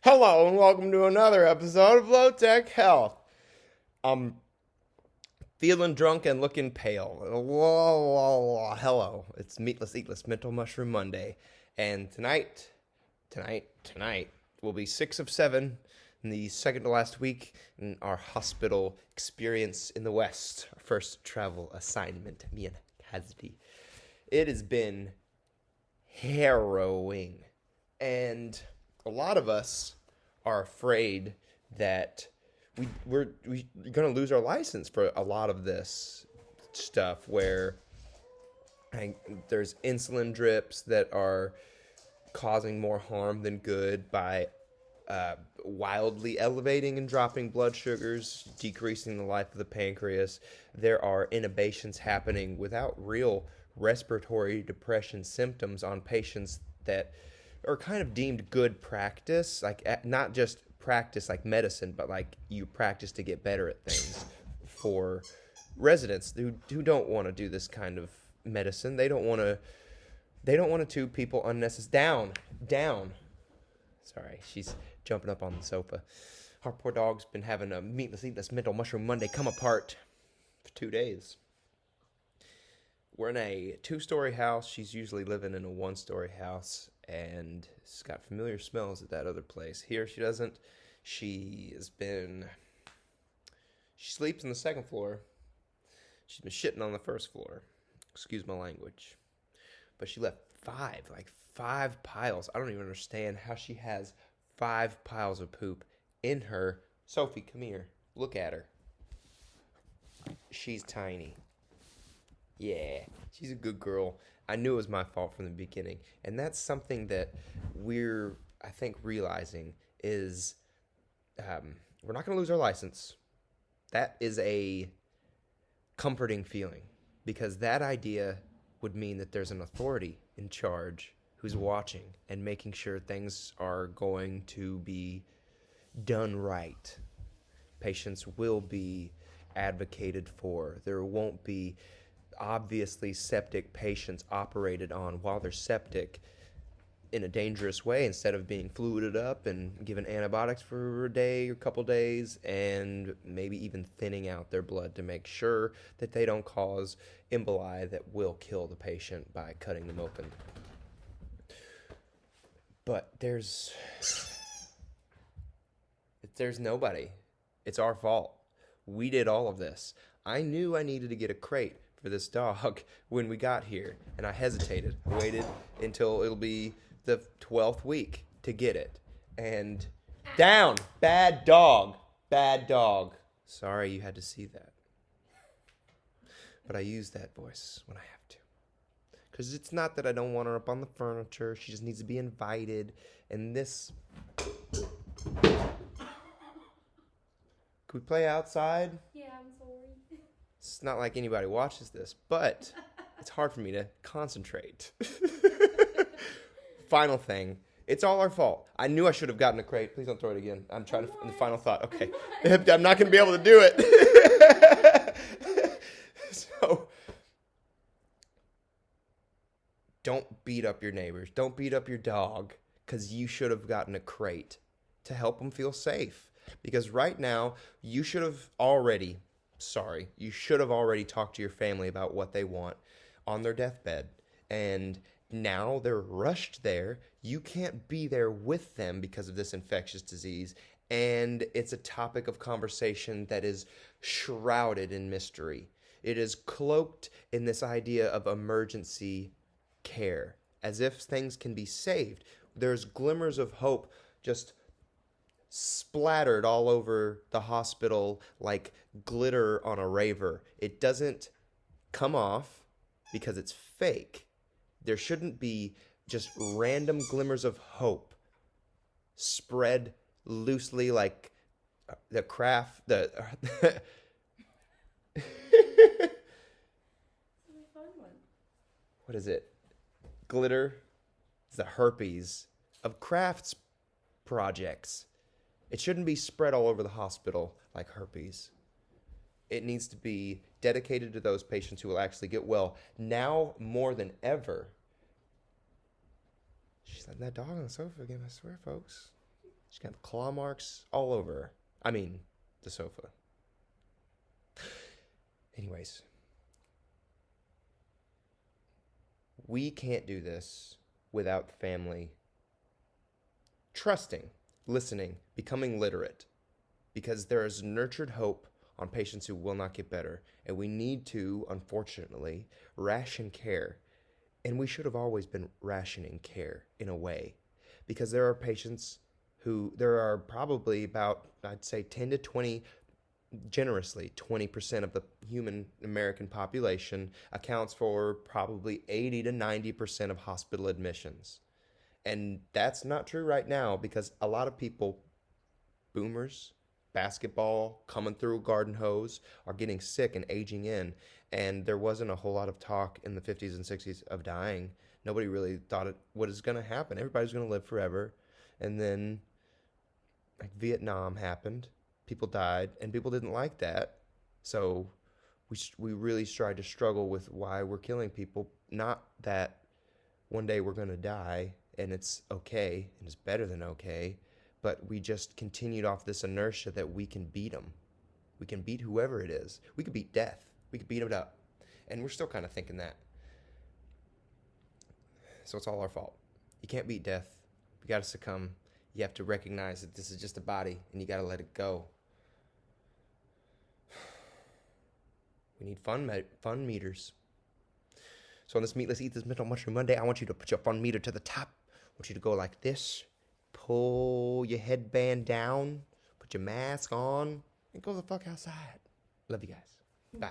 Hello and welcome to another episode of Low Tech Health. I'm feeling drunk and looking pale. Hello, it's Meatless, Eatless Mental Mushroom Monday, and tonight will be 6 of 7 in the second to last week in our hospital experience in the West. Our first travel assignment, me and Cassidy. It has been harrowing, and a lot of us are afraid that we're going to lose our license for a lot of this stuff where there's insulin drips that are causing more harm than good by wildly elevating and dropping blood sugars, decreasing the life of the pancreas. There are intubations happening without real respiratory depression symptoms on patients that are kind of deemed good practice, like not just practice like medicine, but like you practice to get better at things for residents who don't want to do this kind of medicine. They don't want to tube people unnecessarily. Down. Sorry, she's jumping up on the sofa. Our poor dog's been having a meatless, eatless mental mushroom Monday come apart for 2 days. We're in a 2-story house. She's usually living in a 1-story house, and she's got familiar smells at that other place. Here she doesn't. She sleeps on the second floor. She's been shitting on the first floor. Excuse my language. But she left 5 piles. I don't even understand how she has 5 piles of poop in her. Sophie, come here. Look at her. She's tiny. Yeah, she's a good girl. I knew it was my fault from the beginning. And that's something that we're, I think, realizing is we're not going to lose our license. That is a comforting feeling, because that idea would mean that there's an authority in charge who's watching and making sure things are going to be done right. Patients will be advocated for. There won't be obviously septic patients operated on while they're septic in a dangerous way, instead of being fluided up and given antibiotics for a day or a couple days, and maybe even thinning out their blood to make sure that they don't cause emboli that will kill the patient by cutting them open. But there's nobody. It's our fault. We did all of this. I knew I needed to get a crate for this dog when we got here, and I hesitated. I waited until it'll be the 12th week to get it. And down! Bad dog! Sorry you had to see that. But I use that voice when I have to. Because it's not that I don't want her up on the furniture. She just needs to be invited. And this... Could we play outside? Yeah, I'm sorry. It's not like anybody watches this, but it's hard for me to concentrate. Final thing. It's all our fault. I knew I should have gotten a crate. Please don't throw it again. I'm trying to... The final thought. Okay. I'm not going to be able to do it. So, don't beat up your neighbors. Don't beat up your dog, because you should have gotten a crate to help them feel safe. Because right now, you should have already talked to your family about what they want on their deathbed. And now they're rushed there. You can't be there with them because of this infectious disease. And it's a topic of conversation that is shrouded in mystery. It is cloaked in this idea of emergency care, as if things can be saved. There's glimmers of hope just splattered all over the hospital like glitter on a raver. It doesn't come off because it's fake. There shouldn't be just random glimmers of hope spread loosely like the craft, what is it? Glitter? It's the herpes of crafts projects. It shouldn't be spread all over the hospital like herpes. It needs to be dedicated to those patients who will actually get well. Now more than ever. She's letting that dog on the sofa again, I swear, folks. She's got claw marks all over her. I mean, the sofa. Anyways, we can't do this without family trusting, listening, becoming literate, because there is nurtured hope on patients who will not get better. And we need to, unfortunately, ration care. And we should have always been rationing care in a way, because there are patients there are probably about, I'd say 10 to 20, generously 20% of the human American population accounts for probably 80 to 90% of hospital admissions. And that's not true right now, because a lot of people, boomers, basketball, coming through a garden hose, are getting sick and aging in. And there wasn't a whole lot of talk in the 50s and 60s of dying. Nobody really thought what is going to happen. Everybody's going to live forever. And then like Vietnam happened. People died, and people didn't like that. So we really tried to struggle with why we're killing people. Not that one day we're going to die and it's okay and it's better than okay, but we just continued off this inertia that we can beat them. We can beat whoever it is. We could beat death. We could beat it up. And we're still kind of thinking that. So it's all our fault. You can't beat death. You got to succumb. You have to recognize that this is just a body, and you got to let it go. We need fun meters. So on this Meatless Eat This Mental Mushroom Monday, I want you to put your fun meter to the top. I want you to go like this. Pull your headband down. Put your mask on. And go the fuck outside. Love you guys. Bye.